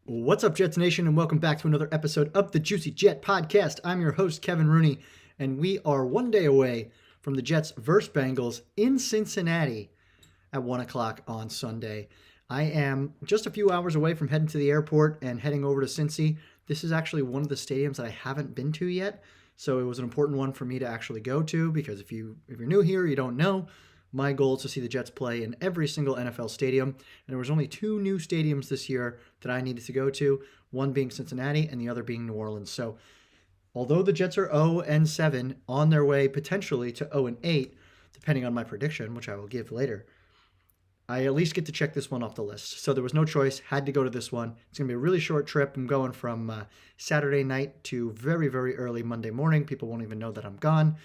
What's up, Jets Nation, and welcome back to another episode of the Juicy Jet Podcast. I'm your host, Kevin Rooney, and we are one day away from the Jets versus Bengals in Cincinnati at 1 o'clock on Sunday. I am just a few hours away from heading to the airport and heading over to Cincy. This is actually one of the stadiums that I haven't been to yet, so it was an important one for me to actually go to because if you're new here, you don't know, my goal is to see the Jets play in every single NFL stadium. And there was only two new stadiums this year that I needed to go to, one being Cincinnati and the other being New Orleans. So although the Jets are 0-7 on their way potentially to 0-8, depending on my prediction, which I will give later, I at least get to check this one off the list. So there was no choice, had to go to this one. It's going to be a really short trip. I'm going from Saturday night to very, very early Monday morning. People won't even know that I'm gone.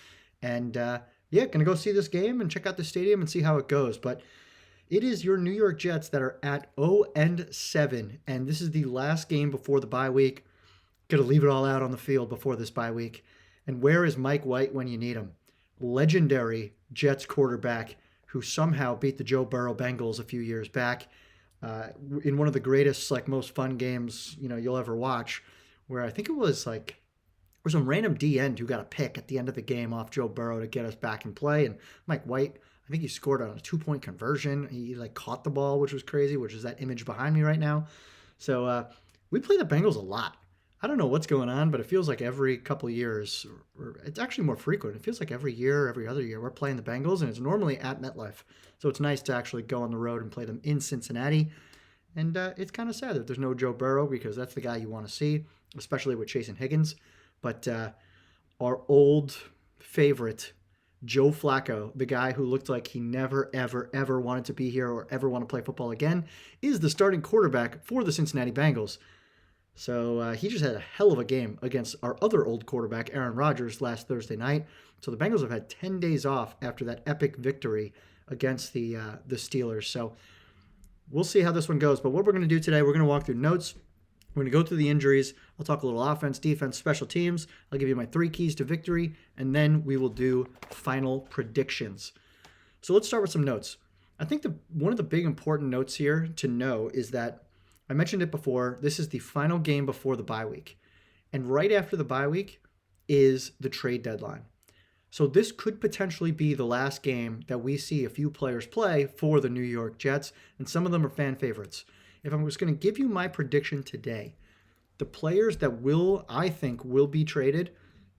And going to go see this game and check out the stadium and see how it goes. But it is your New York Jets that are at 0-7, and this is the last game before the bye week. Going to leave it all out on the field before this bye week. And where is Mike White when you need him? Legendary Jets quarterback who somehow beat the Joe Burrow Bengals a few years back in one of the greatest, most fun games you'll ever watch, where I think it was some random D end who got a pick at the end of the game off Joe Burrow to get us back in play. And Mike White, I think he scored on a 2-point conversion. He caught the ball, which was crazy, which is that image behind me right now. So we play the Bengals a lot. I don't know what's going on, but it feels like every couple of years, or it's actually more frequent. It feels like every year, every other year, we're playing the Bengals, and it's normally at MetLife. So it's nice to actually go on the road and play them in Cincinnati. And it's kind of sad that there's no Joe Burrow because that's the guy you want to see, especially with Chase and Higgins. But our old favorite, Joe Flacco, the guy who looked like he never, ever, ever wanted to be here or ever want to play football again, is the starting quarterback for the Cincinnati Bengals. So he just had a hell of a game against our other old quarterback, Aaron Rodgers, last Thursday night. So the Bengals have had 10 days off after that epic victory against the Steelers. So we'll see how this one goes. But what we're going to do today, we're going to walk through notes. We're going to go through the injuries. I'll talk a little offense, defense, special teams. I'll give you my 3 keys to victory, and then we will do final predictions. So let's start with some notes. I think one of the big important notes here to know is that I mentioned it before. This is the final game before the bye week. And right after the bye week is the trade deadline. So this could potentially be the last game that we see a few players play for the New York Jets, and some of them are fan favorites. If I'm just going to give you my prediction today, the players that I think will be traded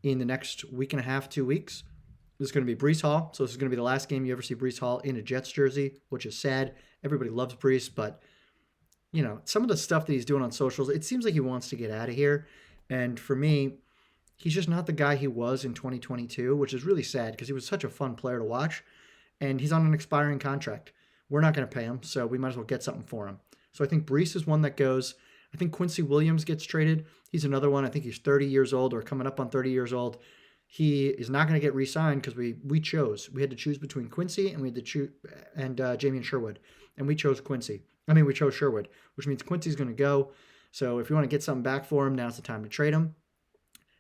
in the next week and a half, 2 weeks, this is going to be Breece Hall. So this is going to be the last game you ever see Breece Hall in a Jets jersey, which is sad. Everybody loves Breece, but some of the stuff that he's doing on socials, it seems like he wants to get out of here. And for me, he's just not the guy he was in 2022, which is really sad because he was such a fun player to watch. And he's on an expiring contract. We're not going to pay him, so we might as well get something for him. So I think Breece is one that goes. I think Quincy Williams gets traded. He's another one. I think he's 30 years old or coming up on 30 years old. He is not going to get re-signed because we chose. We had to choose between Quincy and we had to choose Jamie and Sherwood, and we chose Quincy. We chose Sherwood, which means Quincy's going to go. So if you want to get something back for him, now's the time to trade him.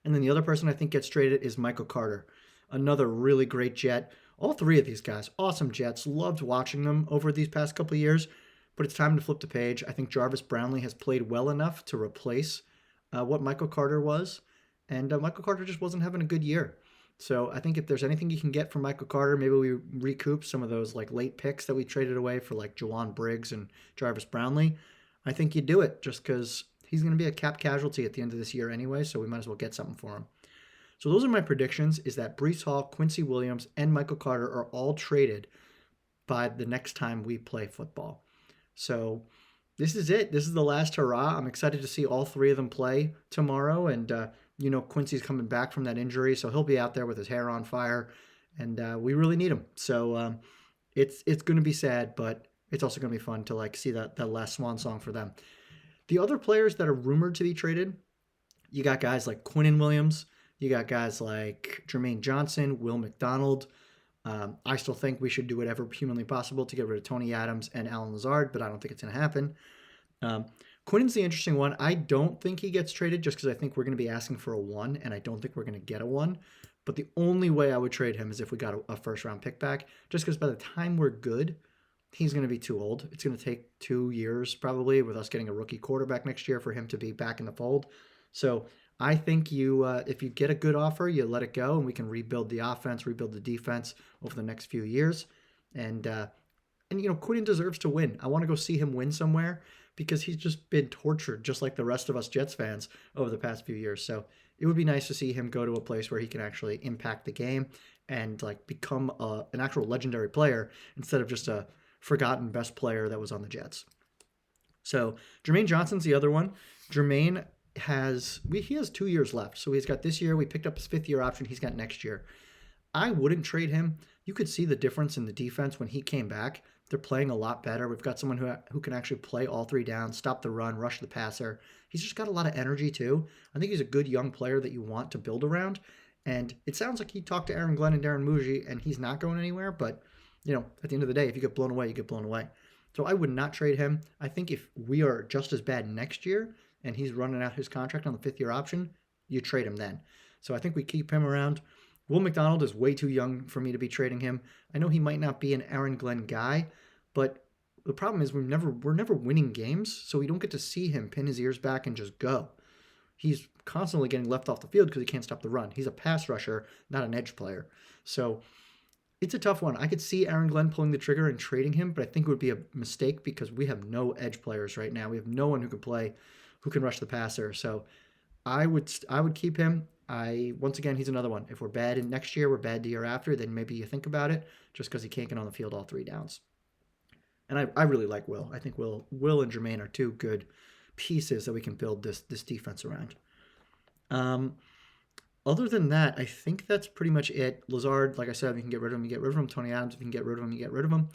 And then the other person I think gets traded is Michael Carter, another really great Jet. All 3 of these guys, awesome Jets. Loved watching them over these past couple of years. But it's time to flip the page. I think Jarvis Brownlee has played well enough to replace what Michael Carter was. And Michael Carter just wasn't having a good year. So I think if there's anything you can get from Michael Carter, maybe we recoup some of those late picks that we traded away for Jawan Briggs and Jarvis Brownlee. I think you do it just because he's going to be a cap casualty at the end of this year anyway, so we might as well get something for him. So those are my predictions, is that Breece Hall, Quincy Williams, and Michael Carter are all traded by the next time we play football. So this is it. This is the last hurrah. I'm excited to see all 3 of them play tomorrow. And, Quincy's coming back from that injury, so he'll be out there with his hair on fire. And we really need him. So it's going to be sad, but it's also going to be fun to see that last swan song for them. The other players that are rumored to be traded, you got guys like Quinnen Williams. You got guys like Jermaine Johnson, Will McDonald. I still think we should do whatever humanly possible to get rid of Tony Adams and Alan Lazard, but I don't think it's going to happen. Quinnen's the interesting one. I don't think he gets traded just because I think we're going to be asking for a 1, and I don't think we're going to get a 1. But the only way I would trade him is if we got a first-round pick back, just because by the time we're good, he's going to be too old. It's going to take 2 years probably with us getting a rookie quarterback next year for him to be back in the fold. So I think if you get a good offer, you let it go, and we can rebuild the offense, rebuild the defense over the next few years. And Quinn deserves to win. I want to go see him win somewhere because he's just been tortured, just like the rest of us Jets fans over the past few years. So it would be nice to see him go to a place where he can actually impact the game and like become an actual legendary player instead of just a forgotten best player that was on the Jets. So Jermaine Johnson's the other one. Jermaine he has 2 years left. So he's got this year. We picked up his 5th year option. He's got next year. I wouldn't trade him. You could see the difference in the defense when he came back. They're playing a lot better. We've got someone who can actually play all 3 downs, stop the run, rush the passer. He's just got a lot of energy too. I think he's a good young player that you want to build around. And it sounds like he talked to Aaron Glenn and Darren Muji, and he's not going anywhere. But, at the end of the day, if you get blown away, you get blown away. So I would not trade him. I think if we are just as bad next year and he's running out his contract on the 5th year option, you trade him then. So I think we keep him around. Will McDonald is way too young for me to be trading him. I know he might not be an Aaron Glenn guy, but the problem is we're never winning games, so we don't get to see him pin his ears back and just go. He's constantly getting left off the field because he can't stop the run. He's a pass rusher, not an edge player. So it's a tough one. I could see Aaron Glenn pulling the trigger and trading him, but I think it would be a mistake because we have no edge players right now. We have no one who can rush the passer. So I would keep him. Once again, he's another one. If we're bad in next year, we're bad the year after, then maybe you think about it just because he can't get on the field all 3 downs. And I really like Will. I think Will and Jermaine are 2 good pieces that we can build this defense around. Other than that, I think that's pretty much it. Lazard, like I said, if you can get rid of him, you get rid of him. Tony Adams, if you can get rid of him, you get rid of him.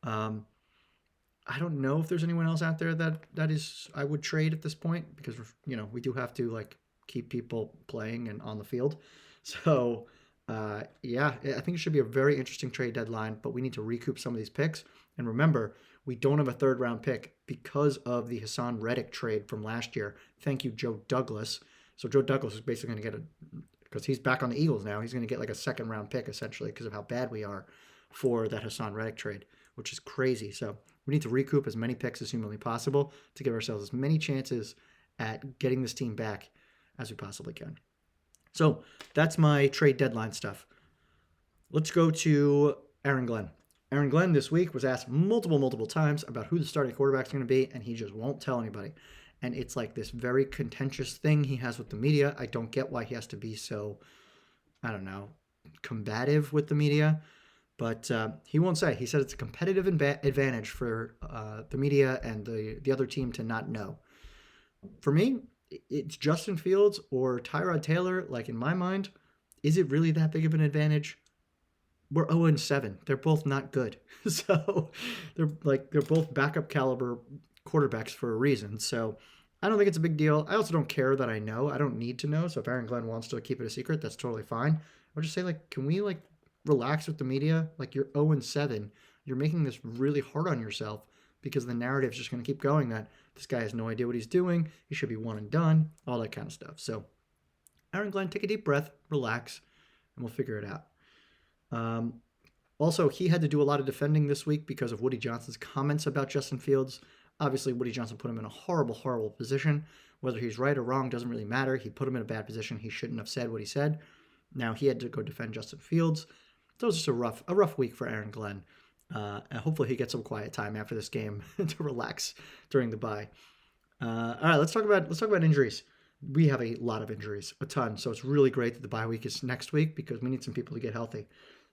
I don't know if there's anyone else out there that is I would trade at this point because we do have to like keep people playing and on the field. So I think it should be a very interesting trade deadline, but we need to recoup some of these picks. And remember, we don't have a 3rd round pick because of the Hassan Reddick trade from last year. Thank you, Joe Douglas. So Joe Douglas is basically going to get because he's back on the Eagles now, he's going to get like a 2nd round pick essentially because of how bad we are for that Hassan Reddick trade, which is crazy. So we need to recoup as many picks as humanly possible to give ourselves as many chances at getting this team back as we possibly can. So that's my trade deadline stuff. Let's go to Aaron Glenn. Aaron Glenn this week was asked multiple times about who the starting quarterback is going to be, and he just won't tell anybody. And it's like this very contentious thing he has with the media. I don't get why he has to be so, combative with the media. But he won't say. He said it's a competitive advantage for the media and the other team to not know. For me, it's Justin Fields or Tyrod Taylor. Like in my mind, is it really that big of an advantage? We're 0-7. They're both not good. So they're both backup caliber quarterbacks for a reason. So I don't think it's a big deal. I also don't care that I know. I don't need to know. So if Aaron Glenn wants to keep it a secret, that's totally fine. I'll just say, can we relax with the media? You're 0-7. You're making this really hard on yourself because the narrative's just going to keep going that this guy has no idea what he's doing. He should be one and done, all that kind of stuff. So Aaron Glenn, take a deep breath, relax, and we'll figure it out. Also, he had to do a lot of defending this week because of Woody Johnson's comments about Justin Fields. Obviously, Woody Johnson put him in a horrible position. Whether he's right or wrong doesn't really matter. He put him in a bad position. He shouldn't have said what he said. Now he had to go defend Justin Fields. So it was just a rough week for Aaron Glenn. And hopefully he gets some quiet time after this game to relax during the bye. All right, let's talk about injuries. We have a lot of injuries, a ton. So it's really great that the bye week is next week because we need some people to get healthy.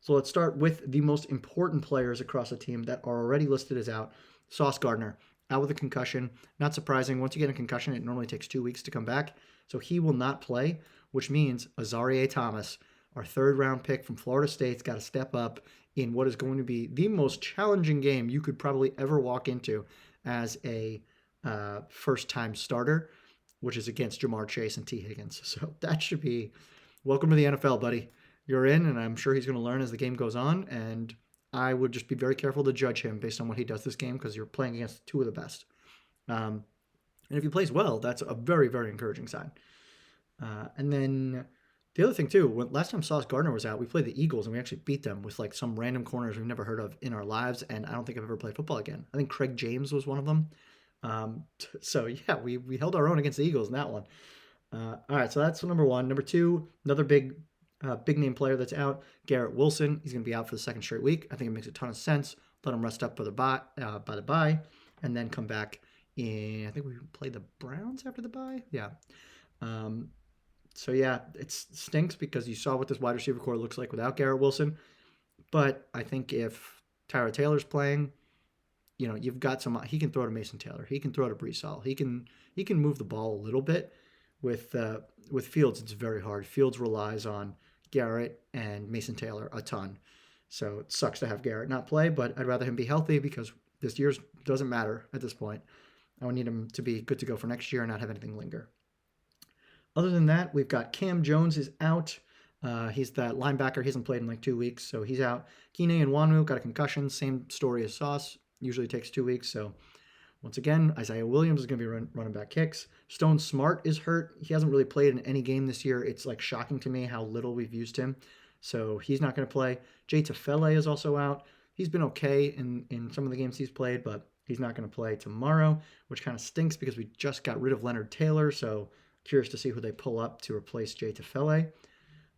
So let's start with the most important players across the team that are already listed as out. Sauce Gardner, out with a concussion. Not surprising. Once you get a concussion, it normally takes 2 weeks to come back. So he will not play, which means Azareye'h Thomas, our 3rd round pick from Florida State's got to step up in what is going to be the most challenging game you could probably ever walk into as a first-time starter, which is against Jamar Chase and T. Higgins. So that should be welcome to the NFL, buddy. You're in, and I'm sure he's going to learn as the game goes on, and I would just be very careful to judge him based on what he does this game because you're playing against 2 of the best. And if he plays well, that's a very, very encouraging sign. And then The other thing too, last time Sauce Gardner was out, we played the Eagles and we actually beat them with like some random corners we've never heard of in our lives, and I don't think I've ever played football again. I think Craig James was one of them. So yeah, we held our own against the Eagles in that one. All right, so that's number one. Number two, another big name player that's out, Garrett Wilson. He's going to be out for the second straight week. I think it makes a ton of sense. Let him rest up by the bye, and then come back in. I think we play the Browns after the bye. Yeah. Um, so yeah, it stinks because you saw what this wide receiver core looks like without Garrett Wilson. But I think if Tyrod Taylor's playing, you've got some. He can throw to Mason Taylor. He can throw to Brees Hall. He can move the ball a little bit. With Fields, it's very hard. Fields relies on Garrett and Mason Taylor a ton. So it sucks to have Garrett not play, but I'd rather him be healthy because this year's doesn't matter at this point. I would need him to be good to go for next year and not have anything linger. Other than that, we've got Cam Jones is out. He's that linebacker. He hasn't played in like 2 weeks, so he's out. Kene and Nwanu got a concussion. Same story as Sauce. Usually takes 2 weeks, so once again, Isaiah Williams is going to be running back kicks. Stone Smart is hurt. He hasn't really played in any game this year. It's like shocking to me how little we've used him. So he's not going to play. Jay Tefele is also out. He's been okay in some of the games he's played, but he's not going to play tomorrow, which kind of stinks because we just got rid of Leonard Taylor. So curious to see who they pull up to replace Jay Tefele.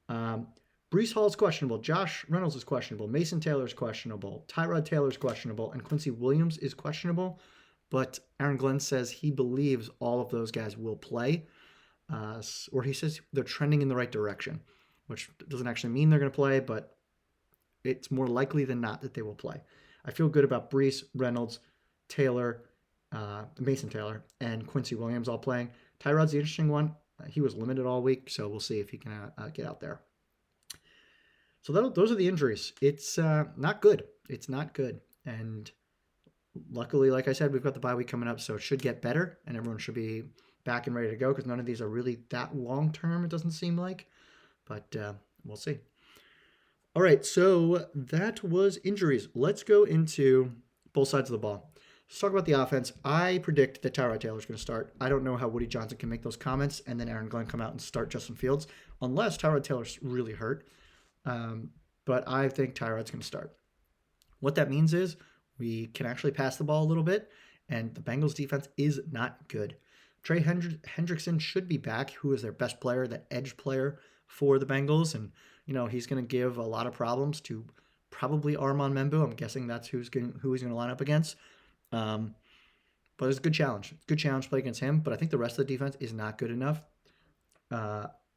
Brees Hall is questionable. Josh Reynolds is questionable. Mason Taylor is questionable. Tyrod Taylor is questionable. And Quincy Williams is questionable. But Aaron Glenn says he believes all of those guys will play, or he says they're trending in the right direction, which doesn't actually mean they're going to play, but it's more likely than not that they will play. I feel good about Brees, Reynolds, Taylor, Mason Taylor, and Quincy Williams all playing. Tyrod's the interesting one. He was limited all week, so we'll see if he can get out there. So those are the injuries. It's not good. It's not good. And luckily, like I said, we've got the bye week coming up, so it should get better, and everyone should be back and ready to go because none of these are really that long-term, it doesn't seem like. But we'll see. All right, so that was injuries. Let's go into both sides of the ball. Let's talk about the offense. I predict that Tyrod Taylor's going to start. I don't know how Woody Johnson can make those comments and then Aaron Glenn come out and start Justin Fields, unless Tyrod Taylor's really hurt. But I think Tyrod's going to start. What that means is we can actually pass the ball a little bit, and the Bengals defense is not good. Trey Hendrickson should be back, who is their best player, that edge player for the Bengals, and he's going to give a lot of problems to probably Armand Membu. I'm guessing that's who he's going to line up against. But it's a good challenge. Good challenge to play against him, but I think the rest of the defense is not good enough.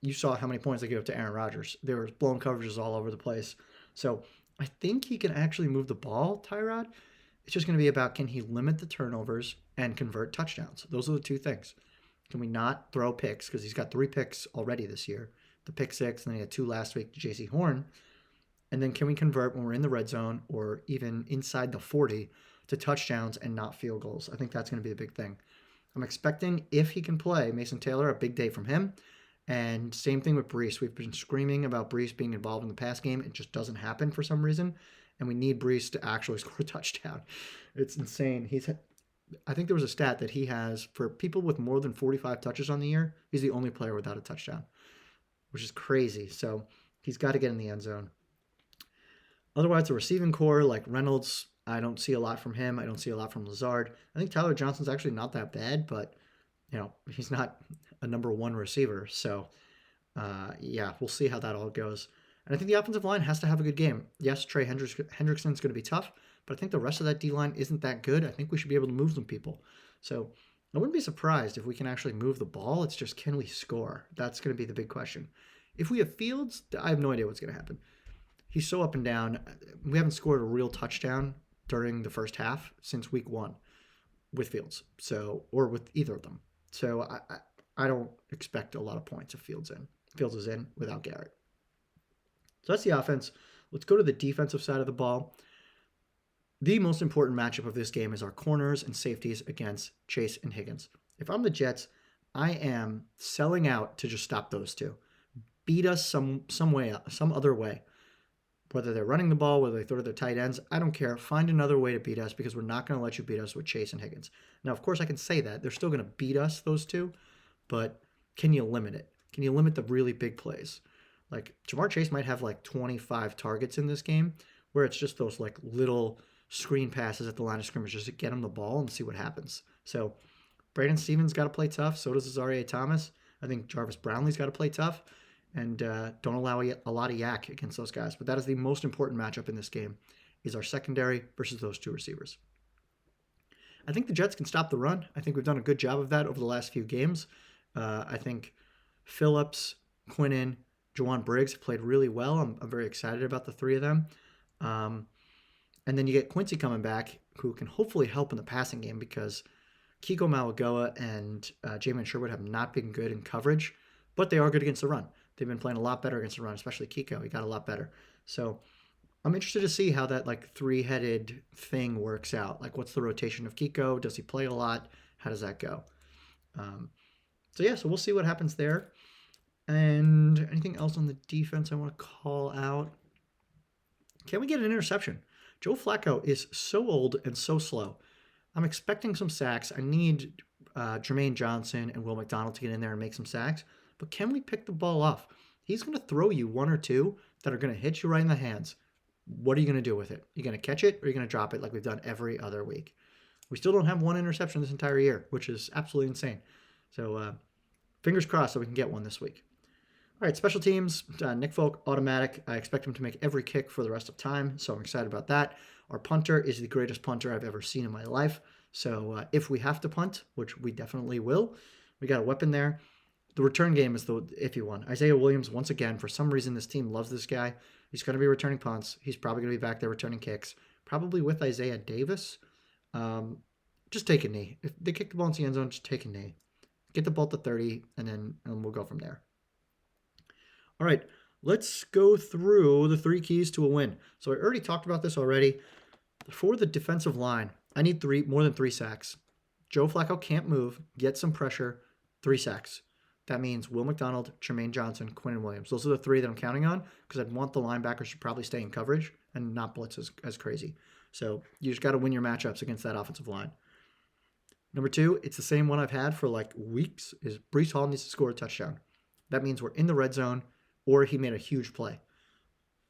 You saw how many points they gave up to Aaron Rodgers. There was blown coverages all over the place. So I think he can actually move the ball, Tyrod. It's just going to be about, can he limit the turnovers and convert touchdowns? Those are the two things. Can we not throw picks? Because he's got 3 picks already this year. The pick 6, and then he had 2 last week to J.C. Horn. And then can we convert when we're in the red zone or even inside the 40 to touchdowns and not field goals? I think that's going to be the big thing. I'm expecting, if he can play, Mason Taylor, a big day from him. And same thing with Brees. We've been screaming about Brees being involved in the pass game. It just doesn't happen for some reason. And we need Brees to actually score a touchdown. It's insane. I think there was a stat that he has, for people with more than 45 touches on the year, he's the only player without a touchdown, which is crazy. So he's got to get in the end zone. Otherwise, the receiving core, like Reynolds, I don't see a lot from him. I don't see a lot from Lazard. I think Tyler Johnson's actually not that bad, but he's not a number 1 receiver. So we'll see how that all goes. And I think the offensive line has to have a good game. Yes, Trey Hendrickson's going to be tough, but I think the rest of that D-line isn't that good. I think we should be able to move some people. So I wouldn't be surprised if we can actually move the ball. It's just, can we score? That's going to be the big question. If we have Fields, I have no idea what's going to happen. He's so up and down. We haven't scored a real touchdown during the first half since week 1 with Fields, or with either of them. So I don't expect a lot of points if Fields is in without Garrett. So that's the offense. Let's go to the defensive side of the ball. The most important matchup of this game is our corners and safeties against Chase and Higgins. If I'm the Jets, I am selling out to just stop those two. Beat us some other way. Whether they're running the ball, whether they throw to their tight ends, I don't care. Find another way to beat us, because we're not going to let you beat us with Chase and Higgins. Now, of course, I can say that. They're still going to beat us, those two, but can you limit it? Can you limit the really big plays? Like Jamar Chase might have like 25 targets in this game, where it's just those like little screen passes at the line of scrimmage just to get him the ball and see what happens. So Brandon Stevens got to play tough. So does Azaria Thomas. I think Jarvis Brownlee's got to play tough, and don't allow a lot of yak against those guys. But that is the most important matchup in this game, is our secondary versus those two receivers. I think the Jets can stop the run. I think we've done a good job of that over the last few games. I think Phillips, Quinnen, Jawan Briggs have played really well. I'm very excited about the three of them. And then you get Quincy coming back, who can hopefully help in the passing game, because Kiko Malagoa and Jamin Sherwood have not been good in coverage, but they are good against the run. They've been playing a lot better against the run, especially Kiko. He got a lot better. So I'm interested to see how that like three-headed thing works out. Like, what's the rotation of Kiko? Does he play a lot? How does that go? So we'll see what happens there. And anything else on the defense I want to call out? Can we get an interception? Joe Flacco is so old and so slow. I'm expecting some sacks. I need Jermaine Johnson and Will McDonald to get in there and make some sacks. But can we pick the ball off? He's going to throw you one or two that are going to hit you right in the hands. What are you going to do with it? Are you going to catch it, or are you going to drop it like we've done every other week? We still don't have one interception this entire year, which is absolutely insane. So fingers crossed that we can get one this week. All right, special teams, Nick Folk, automatic. I expect him to make every kick for the rest of time, so I'm excited about that. Our punter is the greatest punter I've ever seen in my life. So if we have to punt, which we definitely will, we got a weapon there. The return game is the iffy one. Isaiah Williams, once again, for some reason, this team loves this guy. He's going to be returning punts. He's probably going to be back there returning kicks, probably with Isaiah Davis. Just take a knee. If they kick the ball into the end zone, just take a knee. Get the ball to 30, and we'll go from there. All right, let's go through the 3 keys to a win. So I already talked about this already. For the defensive line, I need more than 3 sacks. Joe Flacco can't move, get some pressure, 3 sacks. That means Will McDonald, Jermaine Johnson, Quinnen Williams. Those are the 3 that I'm counting on, because I'd want the linebackers to probably stay in coverage and not blitz as crazy. So you just got to win your matchups against that offensive line. Number 2, it's the same one I've had for like weeks, is Breece Hall needs to score a touchdown. That means we're in the red zone, or he made a huge play.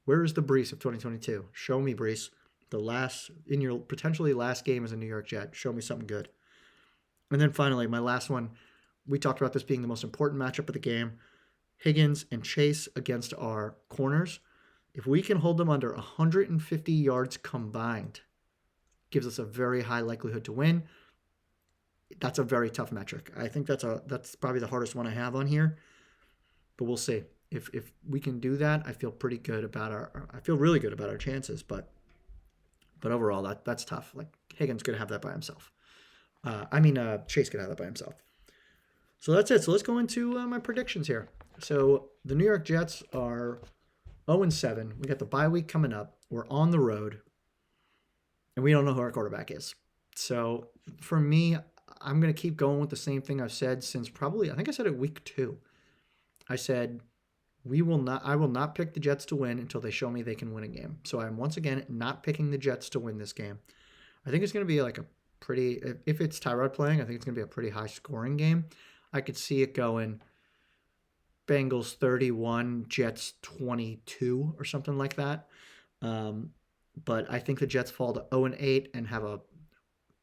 Where is the Breece of 2022? Show me, Breece. In your potentially last game as a New York Jet. Show me something good. And then finally, my last one, we talked about this being the most important matchup of the game. Higgins and Chase against our corners. If we can hold them under 150 yards combined, gives us a very high likelihood to win. That's a very tough metric. I think that's probably the hardest one I have on here, but we'll see. If we can do that, I feel pretty good about I feel really good about our chances, but overall that's tough. Like, Higgins could have that by himself. Chase could have that by himself. So that's it. So let's go into my predictions here. So the New York Jets are 0-7. We got the bye week coming up. We're on the road, and we don't know who our quarterback is. So for me, I'm going to keep going with the same thing I've said since I think I said it week 2. I said I will not pick the Jets to win until they show me they can win a game. So I'm once again not picking the Jets to win this game. I think it's going to be like if it's Tyrod playing, I think it's going to be a pretty high scoring game. I could see it going Bengals 31, Jets 22 or something like that. But I think the Jets fall to 0-8 and have a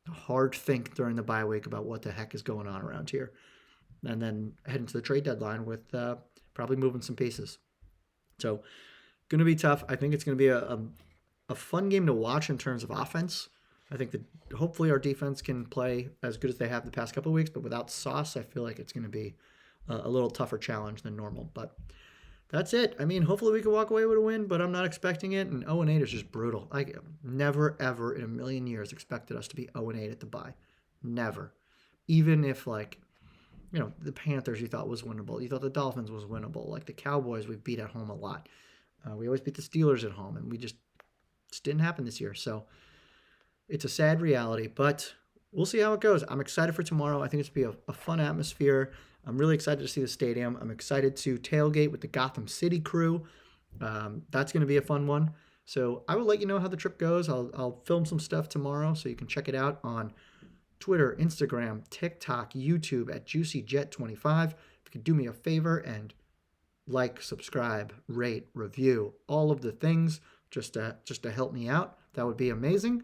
hard think during the bye week about what the heck is going on around here. And then head into the trade deadline with probably moving some pieces. So going to be tough. I think it's going to be a fun game to watch in terms of offense. I think that hopefully our defense can play as good as they have the past couple of weeks, but without Sauce, I feel like it's going to be a little tougher challenge than normal. But that's it. I mean, hopefully we can walk away with a win, but I'm not expecting it. And 0-8 is just brutal. I never, ever in a million years expected us to be 0-8 at the bye. Never. Even if, the Panthers you thought was winnable. You thought the Dolphins was winnable. Like the Cowboys, we beat at home a lot. We always beat the Steelers at home, and we just didn't happen this year. So it's a sad reality, but we'll see how it goes. I'm excited for tomorrow. I think it's going to be a fun atmosphere. I'm really excited to see the stadium. I'm excited to tailgate with the Gotham City crew. That's going to be a fun one. So I will let you know how the trip goes. I'll film some stuff tomorrow, so you can check it out on Twitter, Instagram, TikTok, YouTube at JuicyJet25. If you could do me a favor and like, subscribe, rate, review, all of the things just to help me out. That would be amazing.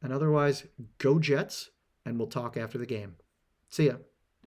And otherwise, go Jets, and we'll talk after the game. See ya.